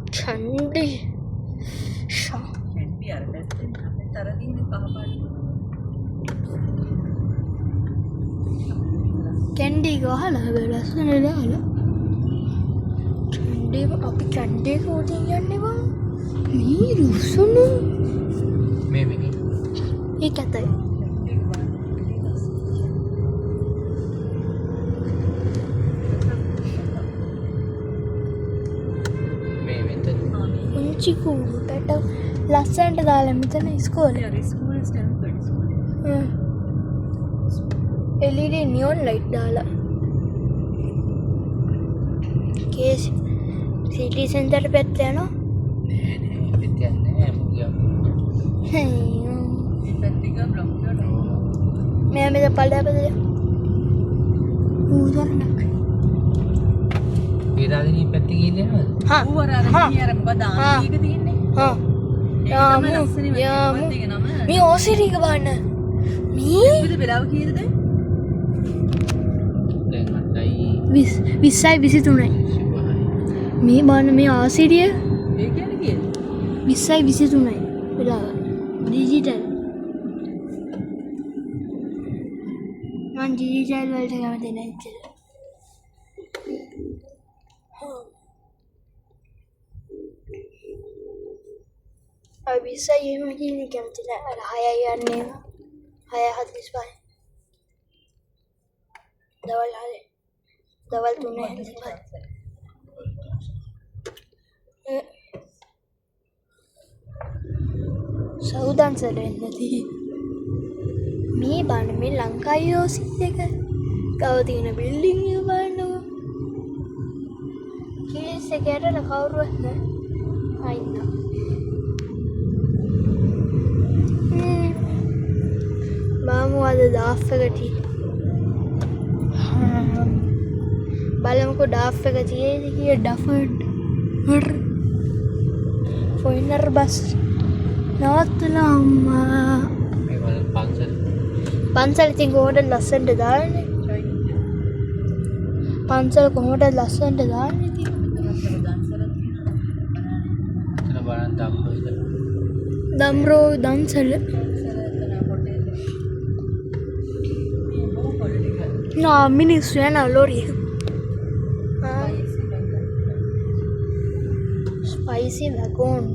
චන්ඩි කැන්ඩි අර පැත්තෙන් තර දින කහ පාට කැන්ඩි ගහලා ලස්සන දාලා චන්ඩි අපි කැන්ඩි කෝටින් යන්නේ බං මේ රුසුණු මේ වෙන්නේ ඒක ඇතයි මේ වෙතන උන්චි කූටට ලස්සනට දාලා මෙතන ඉස්කෝලේ අර school standard school LED neon light දාලා කේස් සිටි සෙන්ටර් පැත්ත යනවා නෑ නෑ වෙතියක් නෑ මුලියක් මේ පැත්තික බ්ලොක් කරලා මෙයා මෙතන පල්ලෙහාට ඌදරණක් වේදාදිනී පැත්තේ ගිහින් යනවද හා ඌ අර අර මොකද ආන්තික තියෙන්නේ හා යාමු යාමු මේ ඕසිරික බලන්න මේ විද වෙලාව කීයද දැන් දැන් 20යි 23යි මේ බලන්න මේ ආසිරිය ඒ කියන්නේ කීයද 20යි 23යි වෙලාව ඩිජිටල් මං ඩිජිටල් වලට කැමති නැහැ ඉතින් අය 20යි එහෙම කියන්නේ කැමති නැහැ අර 6යි යන්නේ 6:45 දවල් 3:45 සෞදන්සල එන්නදී මේ බාන මේ ලංකාවේ ඕසිත් එක ගව තියෙන බිල්ඩින් එක බලන්නකෝ කේස් එකට කවුරුවත් නැහැ අයින්න මාමු අද ඩාෆ් එකට බලමුකෝ ඩාෆ් එක තියෙයිද කියලා ඩෆර්ඩ් ෆොයිනර් බස් නවත්තලා අම්මා මේ වල පන්සල ඉතින් කොහොමද ලස්සනට දාන්නේ පන්සල කොහොමද ලස්සනට දාන්නේ ඉතින් එතන බලන්න දාපුවා විතර දම්රෝ දන්සල නා මිනිස්සු යන ලොරිය ස්පයිසි ලගූන්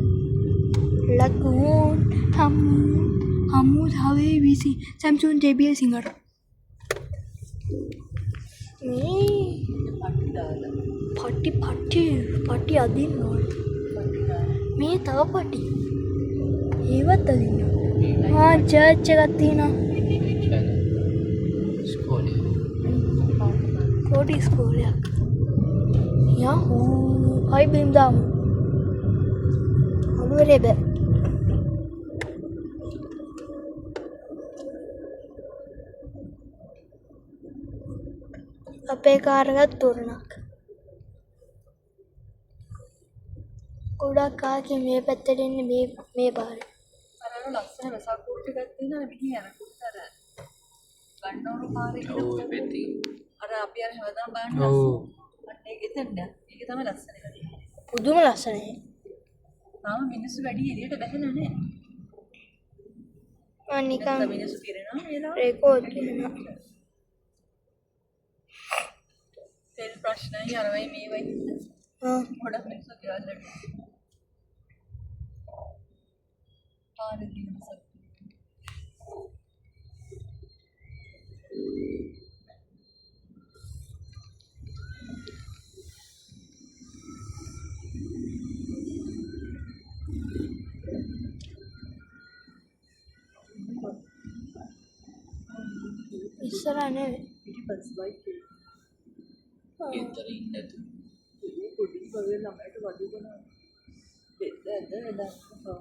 හමුද හවේ විසි සැම්සුන් ජෙබිය සිංහට මේ පටි අදින්න ඕන මේ තව පටි ඒවත් අදින්න චර්ච් එකක් තියෙනවා ස්කෝලේ පොඩි ස්කෝලයක් යහූ හයි බිම් දාමු අනුවරේ බෑ අපේ කාරගත් තොරණක් ගොඩක් කාගේ මේ පැත්තට එන්නේ මේ පාරේ අර ලස්සන වෙසක් කුටි එකක් තියෙනවා මෙහි යනකොට අර ගන්නවරු පාරේ ඔව් ඒ පැත්තේ අර අපි අර හැමදාම බලන්න ඔව් අන්න ඒක එතනද ඒක තමයි ලස්සන එක පුදුම ලස්සනයි තාම මිනිස්සු වැඩි එළියට බැහැලා නැහැ මම නිකන් මිනිස්සු පිරෙනවා ඒලා රෙකෝඩ් කරනවා තෙල් ප්‍රශ්නයි අරවයි මේවයි ගොඩක් මිනිස්සු කියලා පාරේ තියෙන සත් ඉස්සරහ නෙවෙයි පිටිපස්ස බයික් ගෙදර ඉන්න නැතු එක පොඩි වගේ ළමයට වඩු කරනවා බෙද ඇද දානවා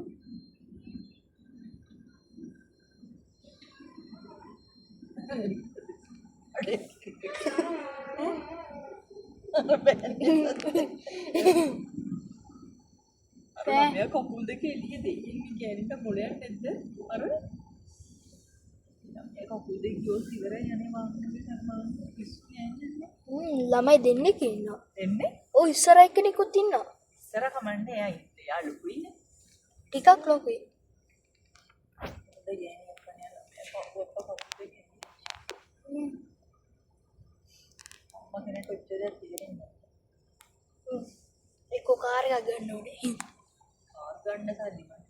අර කකුල් දෙක එළිය දෙයින් ගෑනිට මොලයක් නැද්ද අර මේ කකුල් දෙක ගියොත් ඉවරයි යන්නේ වාහනේ කරනවා පිස්සු යන්නේ ළමයි දෙන්නෙක් ඉන්නවා එන්නේ ඔය ඉස්සර එක්කෙනෙකුත් ඉන්නවා ඉස්සර කමන්නේ එයා ඉන්නේ. යා ලොකුයිනේ. ටිකක් ලොකුයි. හොඳ ගෑණියක් කන්නේ ළමයා. අම්මා කෙනෙක් කොච්චර තියෙන්නේ. එක්ක කාර් එකක් ගන්න ඕනේ. කාර් ගන්න සල්ලි ගන්න.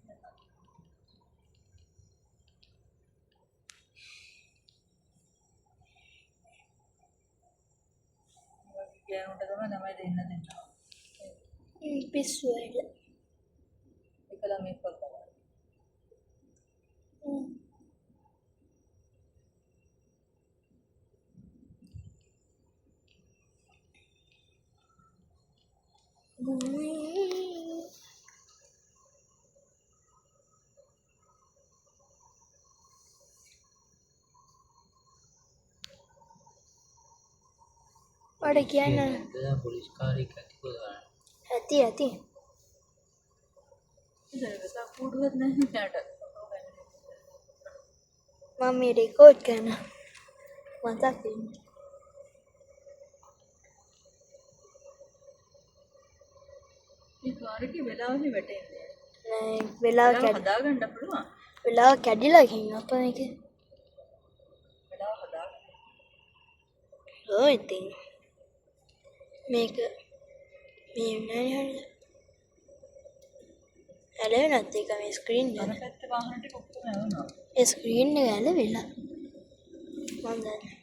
ගෑනුන්ට තමයි දෙන්න. පිස්සු වෙලා. එක ළමෙක් වගේ. වඩ කියන්න පොලිස් කාරයෙක් ඇතිකෝ දාන්න. ඇති ඉතින් වෙසා කූඩුවත් නැහැ මෙයාට. මම මේ රෙකෝඩ් කරන මතක් වෙන්න. මේ කාර්යයේ වෙලාවනේ වැටෙන්නේ. නෑ වෙලාව හදාගන්න පුළුවන්. වෙලාව කැඩිලා ගිහින් අප මේක. වෙලාව හදාගන්න. ඔය ඉතින් මේක මේ නෑ හරිද? ඇලවෙනත් එක මේ ස්ක්‍රීන් එක. අර පැත්තේ වාහන ටික ඔක්කොම ඇවුනා. ඒ ස්ක්‍රීන් එක ඇලවිලා. මම දන්නේ.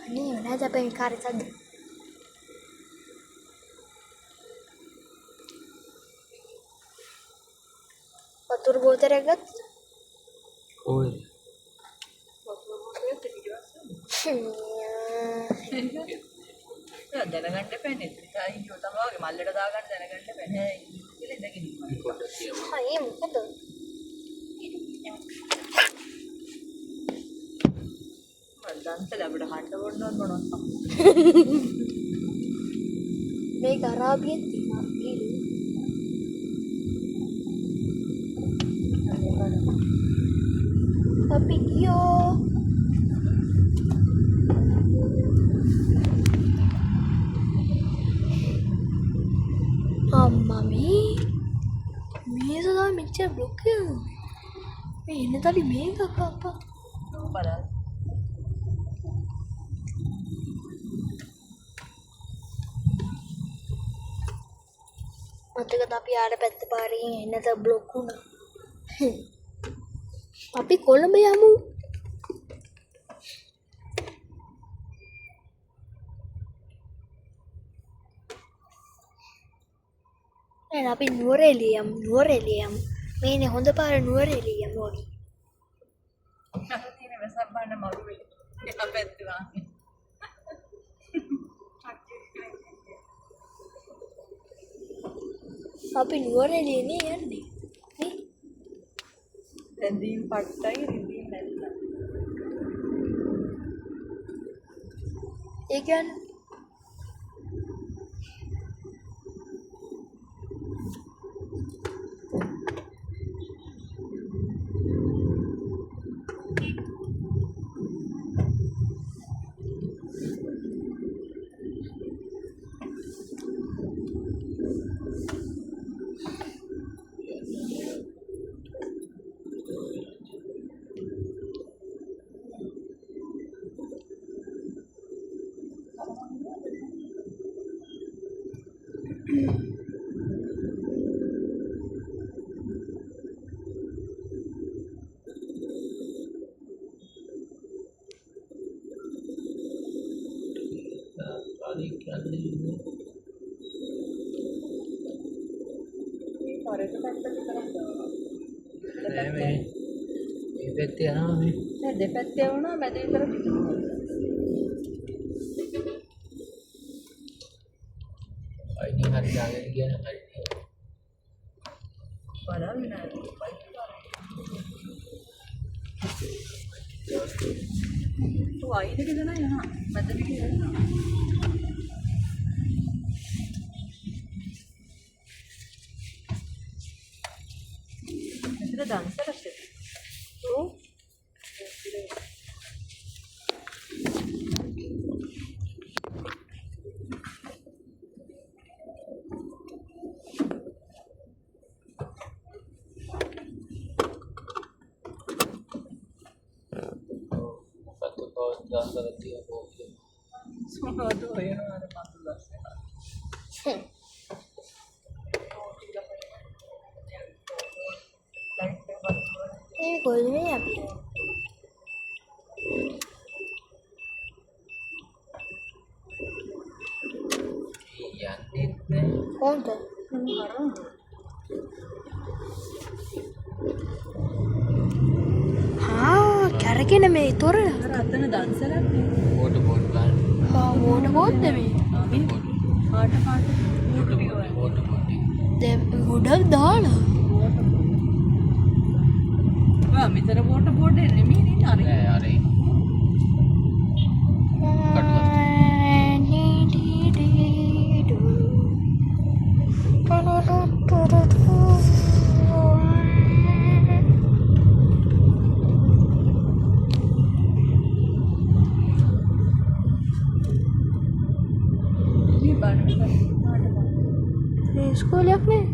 Ini udah aja pengen karet saja. Patur botol agak. කොහෙද? වතුර බෝතලයක් පිටිවස්ස. දැනගන්න එපෑනේ. ඉතින් කිව්ව තමයි වගේ මල්ලට දාගන්න දැනගන්න එපෑ නෑ කියලා ඉඳගෙන ඉන්නවා. පොඩ්ඩක් කියමු. Iya මොකද? මල් දන්තල අපිට හඬ වොන්නොත් මොනවද? මේක අරාබියෙන් තියෙනවා. Tapi yo අම්මා මේ සදා මෙච්චර බ්ලොක් කරනවා. මේ එන්න තලි මේක අප්පා. බලන්න. මතකද අපි ආර පැත්ත පාරකින් එන්නත බ්ලොක් වුණා. අපි කොළඹ යමු. එහෙනම් අපි නුවරඑළිය යමු. මේනේ හොඳ පාර නුවරඑළිය යමු ඕනි. අර තියෙන වෙසක් බන්න මරු වෙයි. එහා පැත්තේ වාහනේ. අපි නුවරඑළියනේ යන්නේ. නේ? රැඳීම් පට්ටයි රිදීම් නැත්නම්. ඒ කියන්නේ කාරයෙක් කියන්නේ මේ කාර්යයට පැත්තට කරන් දානවා. නෑ මේ පැත්තේ දෙපැත්තේ යනවා මේ. දැන් දෙපැත්තේ වුණා මැද විතර අයිනේ හරි දාගෙන ගියා නම් හරි. බලන්න නෑ तो आईने के देना यहाँ मतलब कि इतना डांस करते तो දාන්න ගත්තා කොහොමද? සුණාද වෙනවා අර මතු දැස්සේ. ඒ කොල්ලේ අපි යන්නේ නැහැ. කොන්ද කැරගෙන මේ තොර අර අතන දන්සලක් නේ. බෝඩ් ගන්න. ඕන බෝද්ද මේ පාට බෝඩ් ටික වගේ. බෝඩ්. දැන් ගොඩක් දාලා ඔයා මෙතන බෝඩ් නෙමෙයි නේ අර. නෑ අර ස්කෝලයක් නේ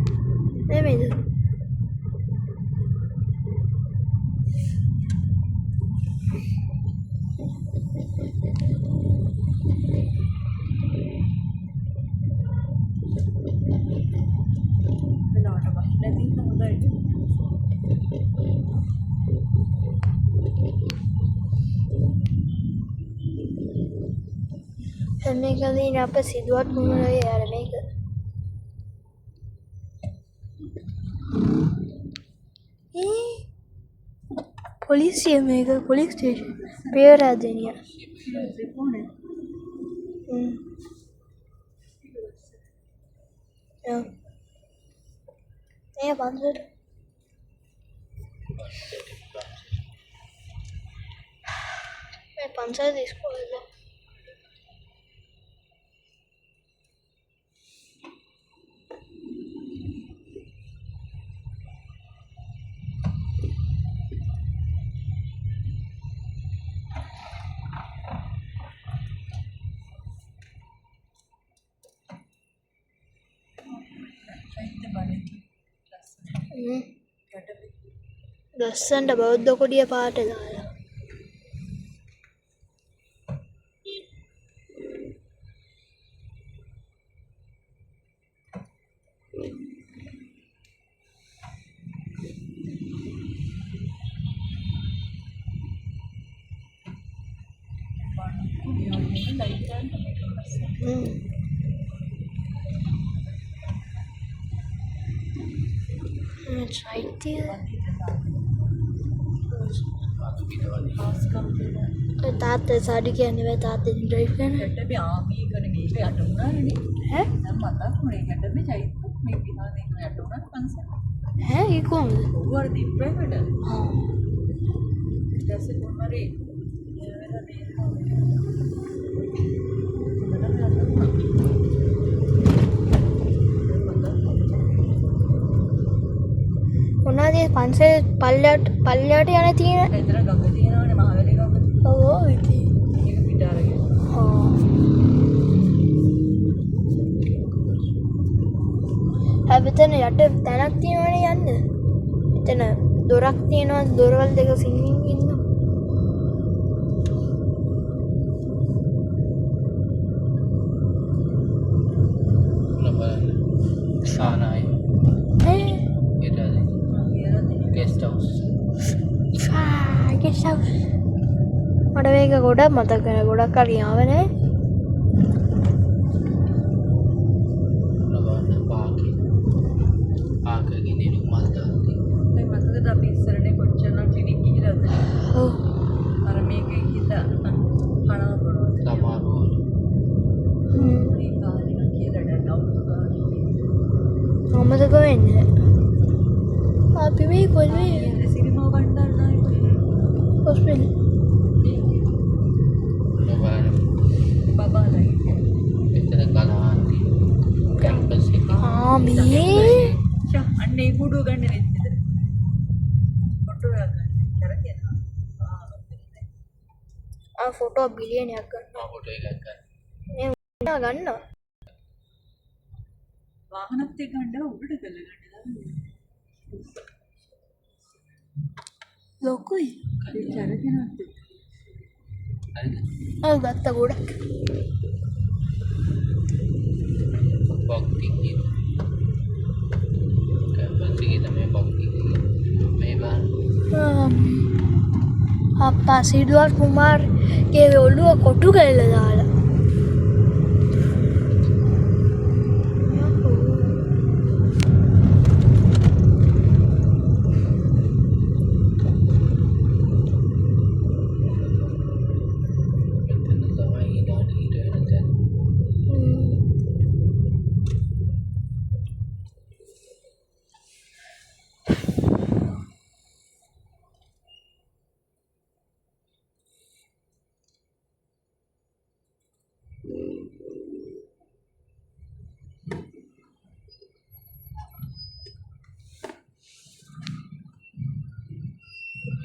නෙමෙයිද? වෙලාවට බස් නැති නම් හොඳයි. මේකදී අප සිදුවත් මුණේ යාර මේක පොලිසිය මේක පොලිස් ස්ටේෂන් පේරාදෙනිය ඒ පන්සලට මේ පන්සල ඉස්කෝලේද ලස්සන්ට බෞද්ධ කොඩිය පාට දාලා It's right there. තාත්තේ සාඩි කියන්නේ වේ තාත්තේ ඩ්‍රයිව් කරන හෙට මේ ආමී කරන මේක යට උනානේ ඈ දැන් මතක් වුණේ හෙට මේ චෛත්‍ය මේ විහාරේ යට උනානේ පන්සල ඈ ඒ කොහොමද ඔවර් දීප්‍රේකට ආ දැසේ කොහමරි මොනවාද පන්සල් පල්ලයට යන තියෙන එතන ගඟ තියෙනවානේ මහවැලි ගඟ ඔව් ඉතින් ඒක පිට අරගෙන හැබැයි යට තැනක් තියෙනවනේ යන්න එතන දොරක් තියෙනවා දොරවල් දෙක සිංහින් ඉන්නවා සානායි ගෙස්ට් හවුස් මට මේක ගොඩක් මතක් වෙන ගොඩක් කලින් ආවනේ පාකගේ නිරු මල් දාලා මේ මතකද අපි ඉස්සරනේ කොච්චර නම් ක්ලිනික් ගිහිලාද හොස්පිටල් Lebaran. බබාලා හිටියා. Kita kalah di campus ini. මේ ෂා අන්න ඒ කුඩුව ගන්න නෙත් විතර. ෆොටෝ එකක් ගන්න. කරගෙන. ෆොටෝ බිලියනයක් ගන්න Foto ikan kan. මේ ගන්නවා වාහනත් එක්ක ගන්න උඩට කළ ගන්න. ලොකුයි ඒ කරගෙනත් Ada ඔව් ගත්ත ගොඩක් box tinggi. Campus kita main box tinggi. Main bahan. අප්පා සිදුවත් කුමාර්ගේ ඔල්ලුව කොටු කල්ල දාලා Kita sama ini dari itu aja.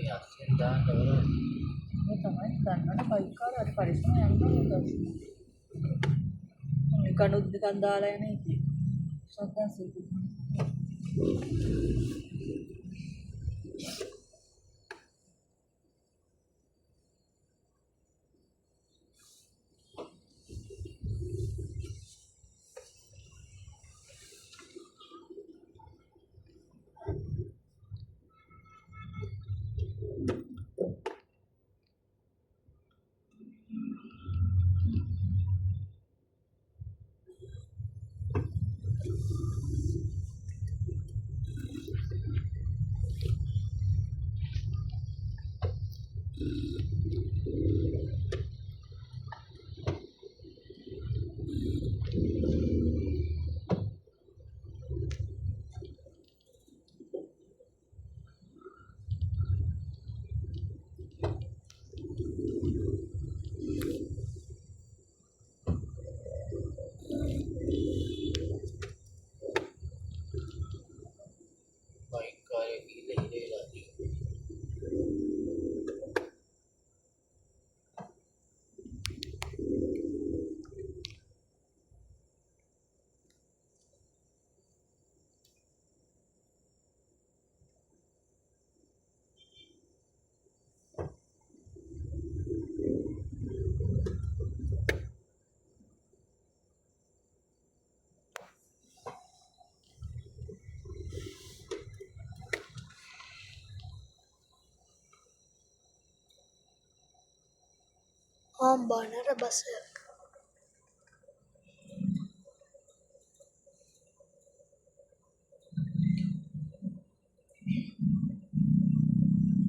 Ya, kita kalau මේ තමයි ගන්නට බයික් කාර හරි පරිස්සම යන්න ඕනේ. මේ කණුත් දෙකක් දාලා යන ඉතින්. සද්දා සිදු. baik kayak gila lagi. බානර බසයක්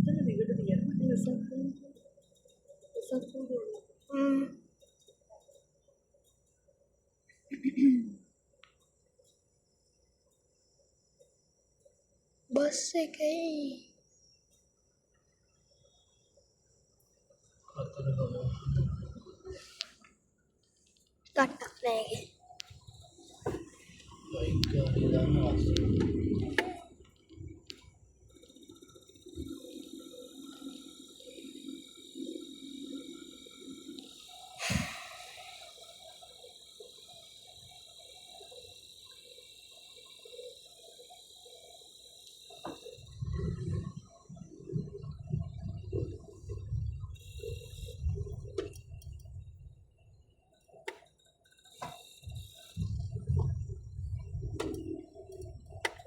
එතන දිගට තියනවා බස් එකයි Kotor kamu. කට්ටක් නෑගේ Baik kali lama sih.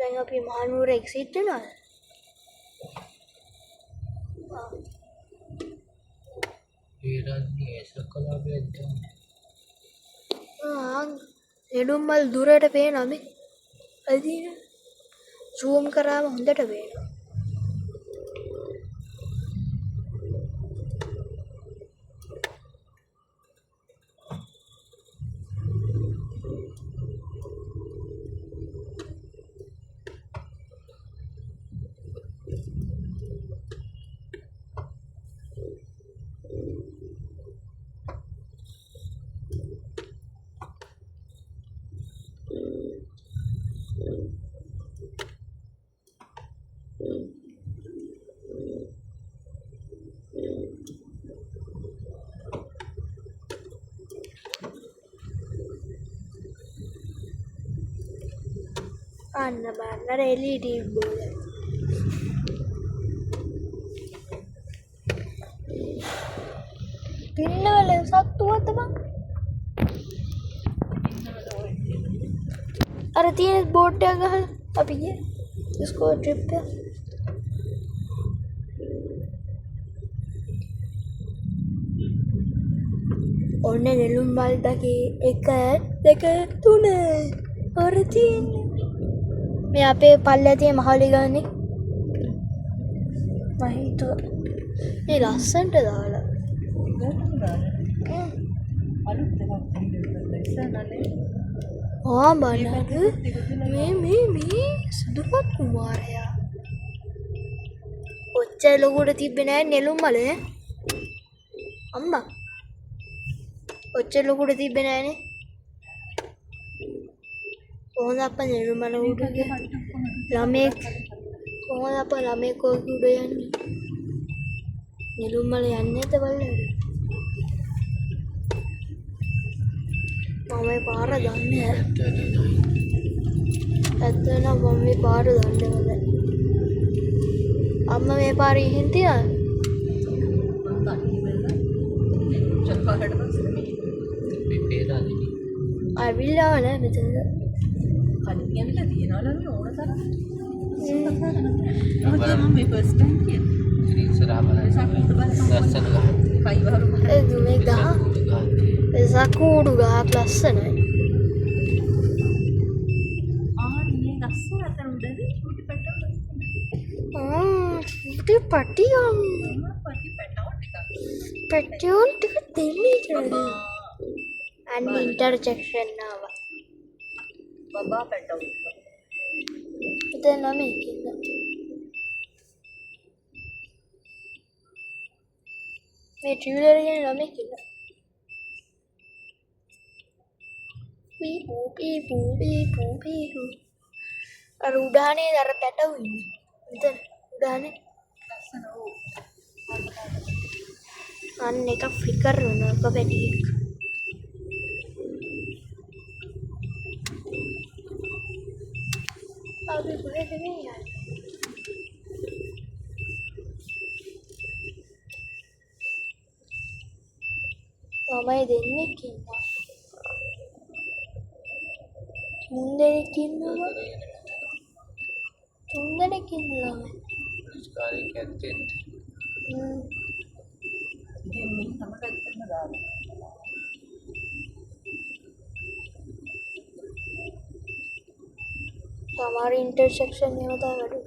දැන් අපි මහනුවර එක්සිට් වෙනවද? Irani sekolah beda. නෙළුම්මල් දුරට පේනවා මේ. අදින zoom කරාම හොඳට පේනවා. අන්න බලන්න LED බෝල. පින්නවල සත්තුවද බං? අර තියෙන බෝට් එක ගහලා අපි ගියේ ස්කෝර් ට්‍රිප් එක. ඔන්න නෙළුම් මල්දගේ 1 2 3 හොර තියෙන්නේ. මේ අපේ පල්ලේ තියෙන මහලි ගානේ. මම හිතුවා මේ ලස්සනට දාලා. බලන්න මේ සුදුපත් කුමාරයා. ඔච්චර ලොකුට තිබ්බේ නෑ නෙළුම් මල ඈ. අම්මා. ඔච්චර ලොකුට තිබ්බේ නෑනේ. කොහොමද අප්පා නෙළුම් මල උඩ ළමෙක් කොහොමද අප්පා ළමෙක් උඩ යන්නේ? නෙළුම් මල යන්නේ නැත බලන්න. මම මේ පාර දන්නේ නැහැ. ඇත්තටම මම මේ පාර දන්නේ නැහැ. අම්මා මේ පාරේ ඉහින් තියන. අවිල්ලාව නෑ මෙතනද. කලින් ඇවිල්ලා තියනවලු මේ ඕන තරම්. මම මේ ෆස්ට් ටයිම් කියන්නේ. ඉස්සරහා බලන්න. ලස්සන ගහ. කයිවරු මේ ගහ සකුඩු ගහක් ලස්සනයි. ආන්නේ ලස්සන අතන උඩදී චූටි පැටව. චූටි පටියම්. පටි පැටව ටිකක්. පැටියෝන් ටික දෙන්නේ කියලා. අන්න ඉන්ටර්සෙක්ෂන් ආවා. බබා පැටව. ඉතින් ළමයි කින්න. මේ ට්‍රිවිලර් එකේ ළමයි කින්න. පීපු. අර උඩානේ අර පැටවු ඉන්නේ. එතන උඩානේ ලස්සන ඕ. අන්න එක ෆ්ලිකර් වෙනවා පැටියෙක්. අපි කොහෙද මේ යන්නේ? ළමයි දෙන්නෙක් ඉන්නවා. තුන් දෙනෙක් ඉන්නවා. ස්කාරේ කැත්තෙන් ඉතින් මේ හැම පැත්තෙම දාලා. සමහර ඉන්ටර්සෙක්ෂන් ඒවා දාගන්න.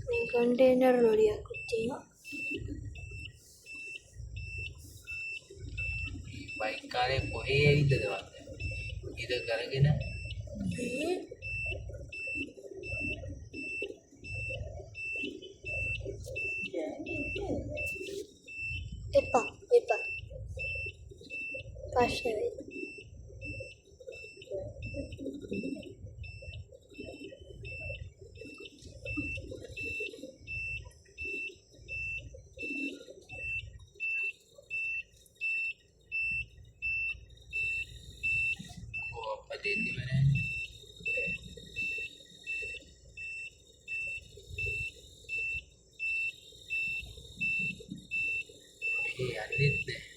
මේ කන්ටේනර් ලොරියක් තියෙනවා. බයික් කාරේ කොහේ ඇවිද්දද වන්ද? ඉර කරගෙන එපා. ප්‍රශ්න වෙයි. අප්පා දෙන්නෙම නැහැ. මේ යන්නෙත් නැහැ.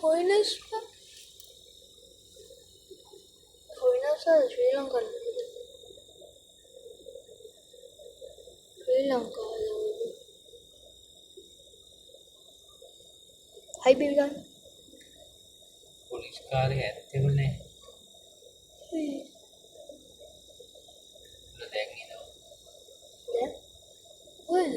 foreigners are Sri Lankan. Sri Lanka. Hi, baby girl. Police කාරේ ඇත්තෙම නැහැ. දැන් එනවා. Yeah. Well.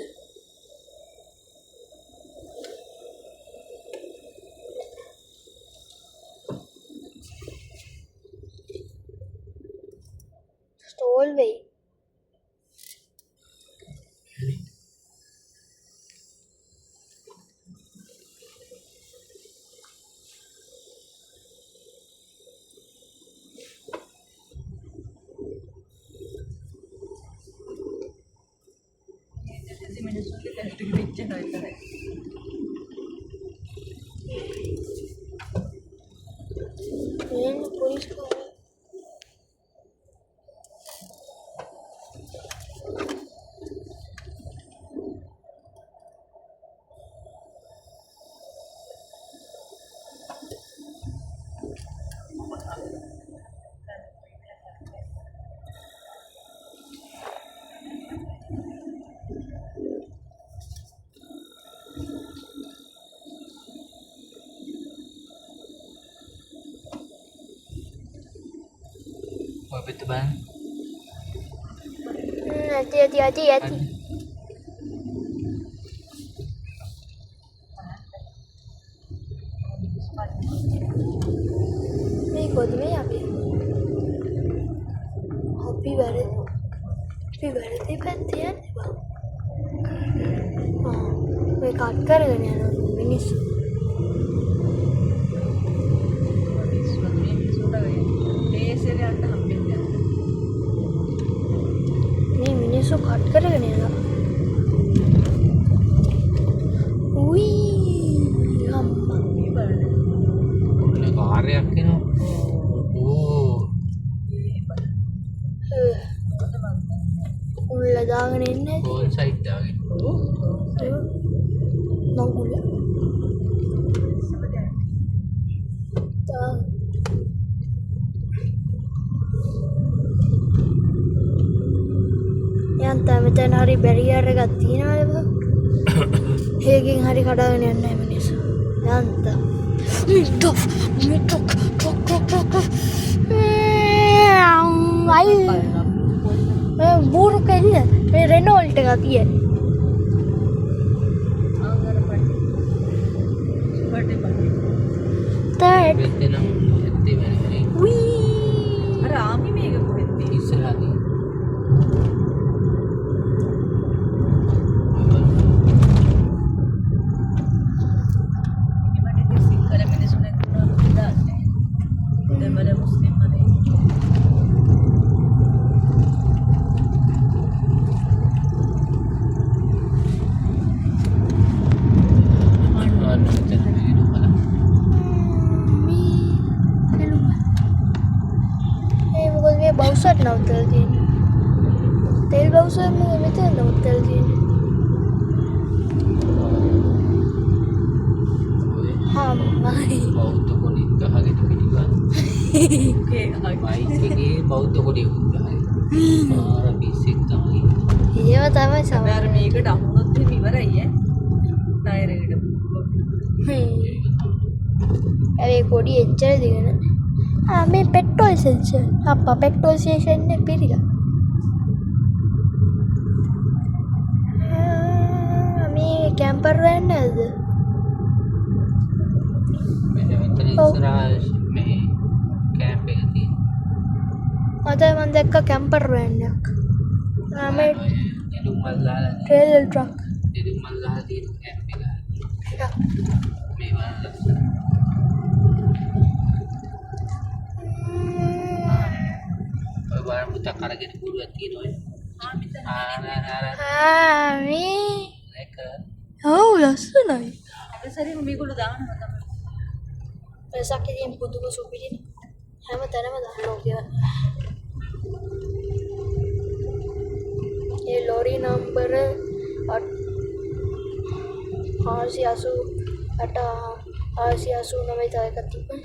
Stolway. එච්චර විතරයි. එන්නේ police කාරය. Oi, betul bang. Hati. මේ කොහොමද අපි? අපි වැරදි පැත්තේ යන්නේ බං. මේ කට් කරගෙන යනවා මිනිස්සු. මේ මිනිස්සු කට් කරගෙන යනවා. උයි අම්මා. Boleh karya kino. Oh, උල්ල දාගෙන ඉන්නේ. phone side dah gitu. මං උල්ල. යන්තම් මෙතන හරි බැරියර් එකක් තියෙනවද බං? ඒකෙන් හරි කඩාගෙන යන්නේ මිනිස්සු. යන්තම්. අයි බූරු කෙල්ල මේ රෙනෝල්ට් එක තියෙන. තාත් Betul nam, betul mana? උයි අර ආමි මේක කොහෙද තියෙන්නේ? Israeli. මට ඉතින් සිංහල මිනිස්සු නැතුණා මොකද දන්නේ. දෙමළ මුස්ලිම් අනේ. Mana betul mana itu malah. ඒ මොකද මේ බවුසර් නවත්තලා තියෙන්නේ. තෙල් බවුසර් මොකද මෙතන නවත්තලා තියෙන්නේ. අම්මයි. Bautu kulit kahari tu kediwan. ඒකේ Baik ini bautu kulit kahari. Orang bisik tahu. ඒව තමයි අර සමහර මේකට අහුනොත් එහෙම ඉවරයි ඈ. ටයර් එකට. ඒ කොඩි එච්චර දිගන. මේ පෙට්‍රෝල් ස්ටේෂන්. අප්පා පෙට්‍රෝල් ස්ටේෂන් එක පිරිලා. මේ කැම්පර් වෑන් නේද? Macam Israel me camp එකදී. අද මම දැක්ක කැම්පර් වෑන් එකක්. මේ Jadi malah trailer truck. jadi malah di camp එක. එක. Memang barang buta karage di buruan kino ya. මේ Mereka ඔව් ලස්සනයි. අර සැරේම මේගොල්ලෝ දානවා තමයි. වෙසක් ඉතින් පුදුම සුපිරිනේ. හැම තැනම දානවා කියලා. ඒ ලෝරි නම්බර 889 තව එකක් තිබ්බා.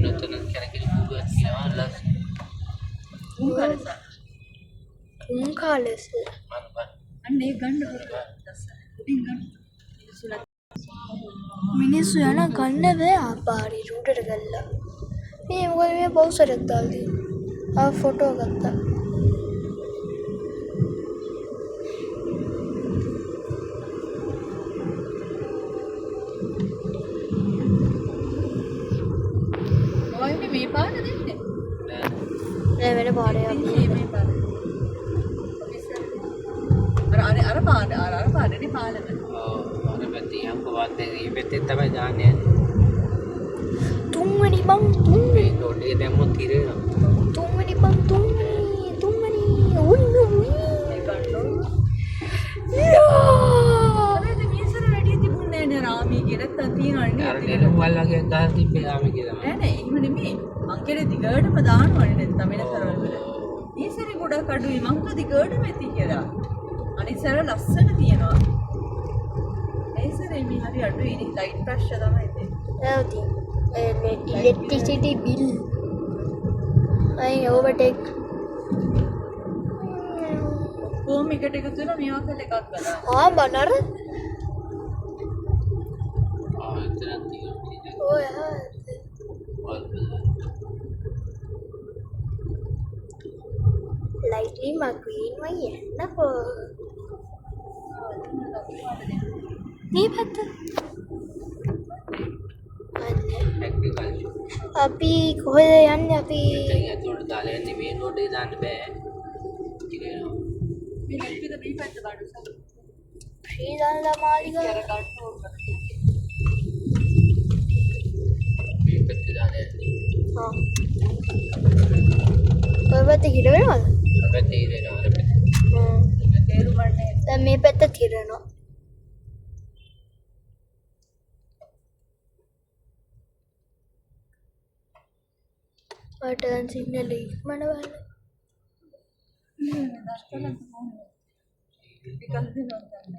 nonton karage di buruan kino las උන් කාලෙස mana ban. අන්න ඒක ගන්න පුළුවන්. උඩින් ගන්න. මිනිස්සුලා මිනිස්සු යන ගන්න බෑ ආපාරි රූටට ගල්ලා. මේ මොකද මේ බවුසරයක් දාලා තියෙන්නේ. ෆොටෝ ගත්තා. ඔයනේ මේ පාර දෙන්නේ. නෑ වෙන පාරයක්. මේ පාර. අර පාරනේ පාලම. Oh, පැත්තේ යම්කෝ වාත්තේ මේ පැත්තේ තමයි දාන්නේ. තුන්වෙනි බං තුන්වෙනි මේ නෝඩේ දැම්මොත් ඉරේනවා. තුන්වෙනි බං තුන්වෙනි උන්න ඒ කන්නෝ යා අනේ මේසර වැඩි තිබුණේ නෑ රාමී කියලා නැත්තම් තියනවනේ අර නෙළුම් වල් වගේ ගහලා තිබ්බේ ආමේ කියලා. නෑ නෑ එහෙම නෙමෙයි මං කියන්නේ දිගටම දානවනේ නැත්තම් වෙනසරවල වල මේසරේ ගොඩක් අඩුයි මං හිතුවා දිගටම ඇති කියලා අනිත් සැර ලස්සන තියෙනවා මේසරේ මේ හරි අඩුයි නේ ලයිට් ප්‍රෙෂර් තමයි තියෙන්නේ electricity bill I overtake කොහොම එකට එකතු වෙලා මේවා කරලා එකක් ගලා බනර එතනක් තියෙනවා. ඔය lightly McQueen යන්නකෝ මේ පැත්ත අපි කොහෙද යන්නේ අපි මෙතන ඇතුළට දාලා යන්නේ මේ නෝඩේ දාන්න බෑ. ඉරේනවා. මේ ලයිට් එක මේ පැත්ත ගන්න සල් ශ්‍රී දන්දා මාලිගා අර ගන්න ඕන මේ පැත්තේ දාලා යන්නේ. ඔය පැත්තේ හිර වෙනවද? අර පැත්තේ ඉරේනවා. අර පැත්තේ. තේරුම් ගන්න දැන් මේ පැත්ත හිරෙනවා turn signal ඉක්මන බලන්න ටිකක් දෙනවා ගන්න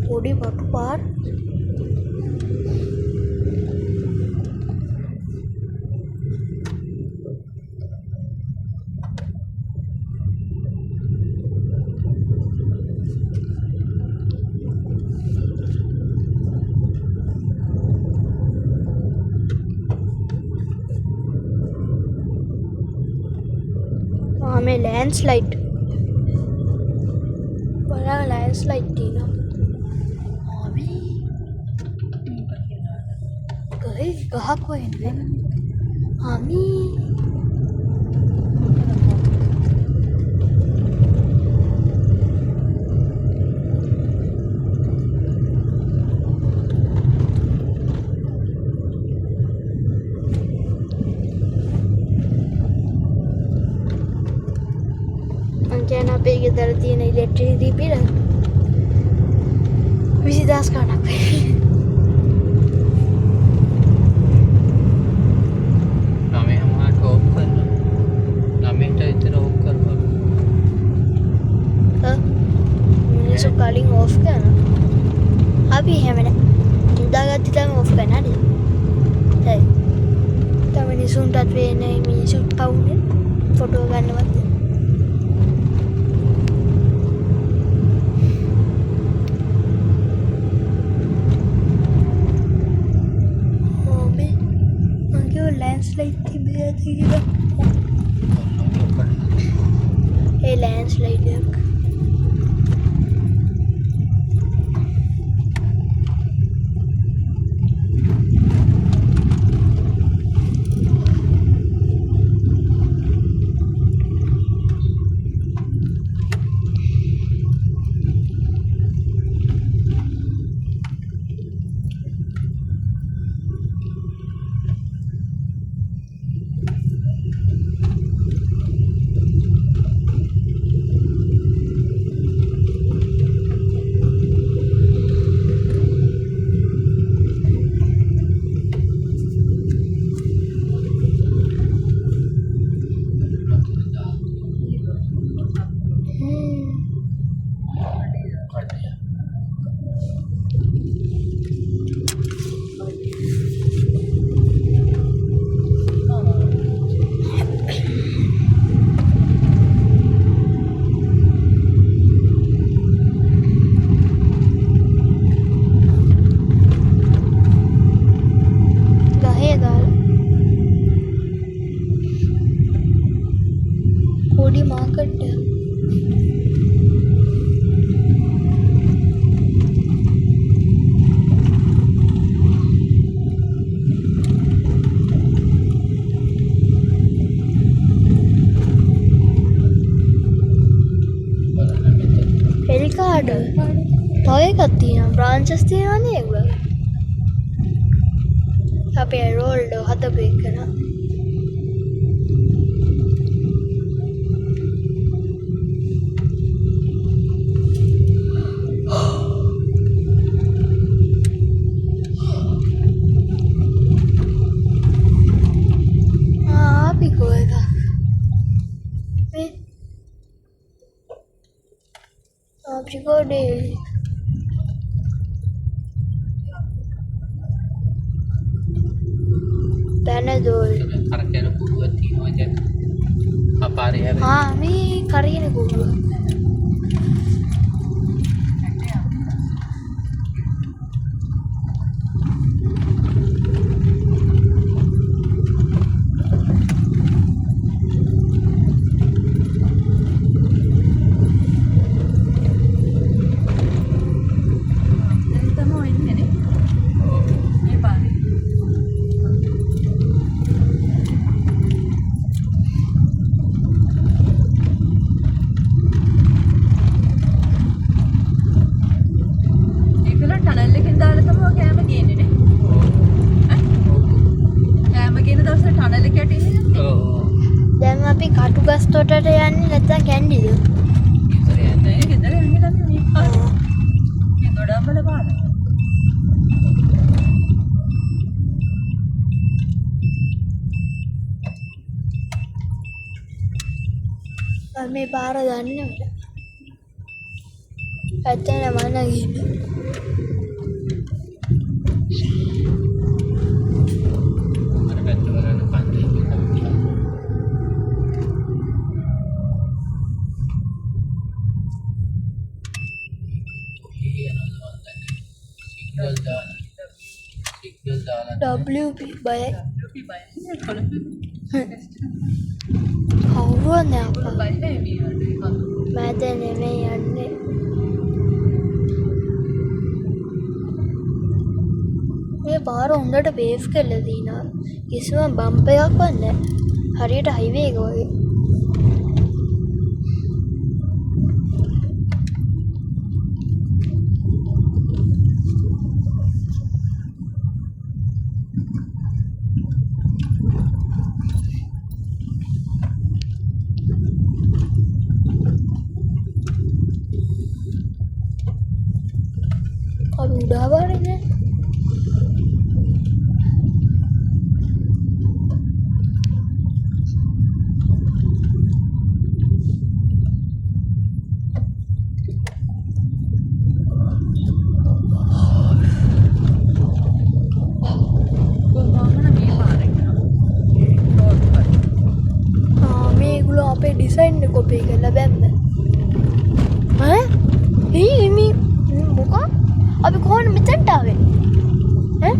පොඩි පටු පාර में लैंडस्लाइड बड़ा लैंडस्लाइड थी ना अभी कहीं कहाँ को है हमी Anjana पे ගෙදර තියෙන ඉලෙක්ට්‍රිසිටි බිල 20000 ගණක් වෙයි. නමේ හමාට ඕෆ් කරනවා. නමේට විතර ඕෆ් කරනවා. මිනිස්සු කලින් ඕෆ් කරනවා. අපි එහෙම නෑ. උදාගත්ත තම ඕෆ් කරනවා නේද? හරි. තම මිනිසුන්ටත් වෙන්නේ මිනිසුත් පවුනේ ෆොටෝ ගන්නවත්. लैंडस्लाइड थी बेया थी गिरा ए लैंडस्लाइड है උඩ තව එකක් තියෙනවා බ්‍රාන්චස් තියෙනවානේ ඒගොල්ලෝ අපේ රෝල්ඩ් හදපු එකන අපි කොහෙද මේ අපි කොහෙද පැනදෝල් කරකැන පුරුවක් තියෙනවා දැන් අපාරේ හැබැයි මේ කරින කුරුව දැන් අපි කටු ගස් තොටට යන්නේ නැත්නම් කැන්ඩිද? මේ පාර දන්නේ නැහැ. ඇත්තටම මම ගිහින් WP බයයි. කවුරුවත් නෑ අප්පා. මට නෙමෙයි යන්නේ. මේ පාර හොඳට වේව් කරලා තිනවා. කිසිම බම්ප් එකක් වන්නේ නෑ. හරියට හයිවේ එක වගේ. udah barunya අපේ ඩිසයින් එක කොපි කරලා බැන්න ඈ මේ මොකක් අපි කොහොමද මෙතනට ආවේ ඈ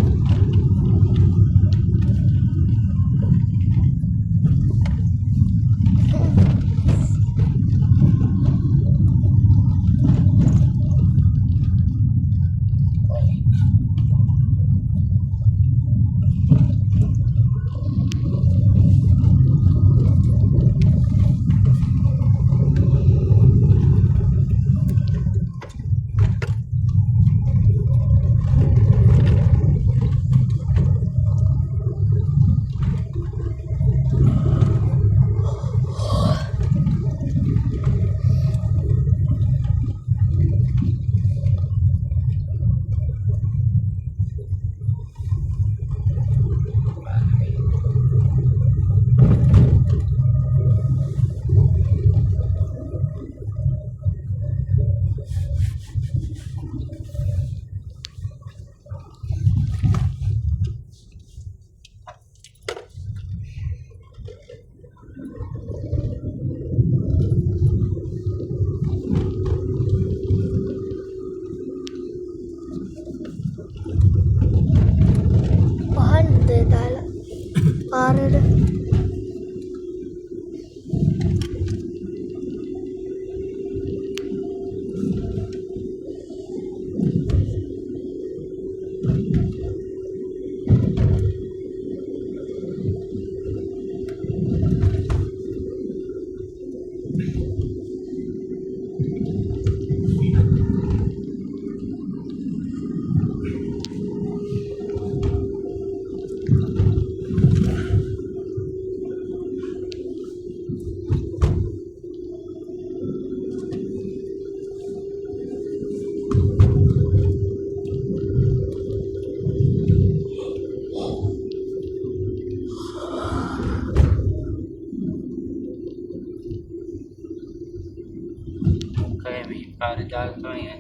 පාරේ දාලා තමයි යන්නේ.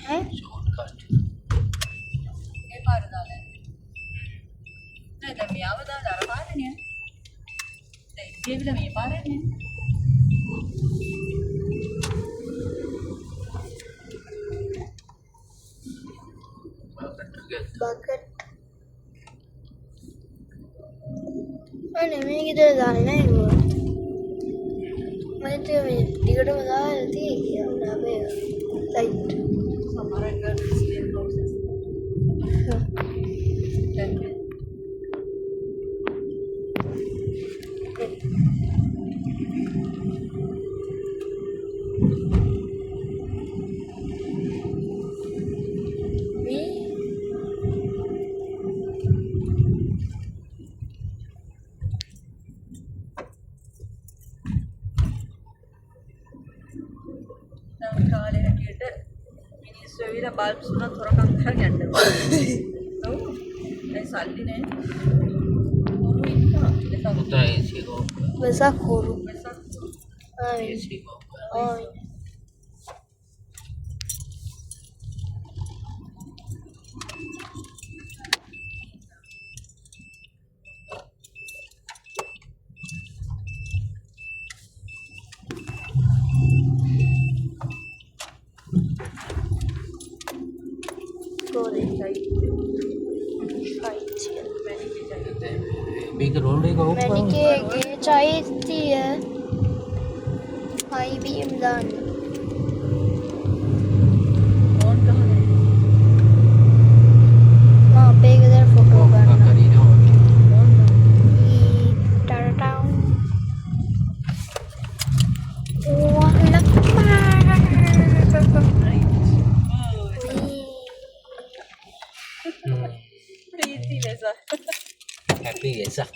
ඈ ෂෝට්කට්. ඒ පාර දාලා නෑ දැන් මෙයාව දාලා අර පාරේ නේ දැන් ඉතිවිලා මේ පාරේ නේ බකට් අනේ මේක ඉතල දාන්නේ නෑ නෝ මම හිතුවේ මේ ටිකටම දාලා තියෙයි කියලා අපේ සයිට් සමහරක් ඩිස්ප්ලේ ප්‍රොසෙස් දැන් කාලේ හැටියට මිනිස්සු ඇවිල්ලා බල්බ්ස් උනත් හොරකම් කරගෙන යනවා. ඔව්. ඒ සල්ලි නෑ. උරු ඉන්නවා. පුතා AC එක ඔෆ් කරා. වෙසක් හොරු වෙසක් ආයි AC එක ඔෆ් කරා. ආයි ගෝලේ මේක රෝල් එක ඔෆ් කරා. මැනිකේගේ චෛත්‍යය IBM දාන්න ඕන් ගහන්නේ. මම අපේ ගෙදර ෆොටෝ ගන්න ඕන් ටරටවුන් ප්‍රීති ලෙස. හැපි වෙසක්.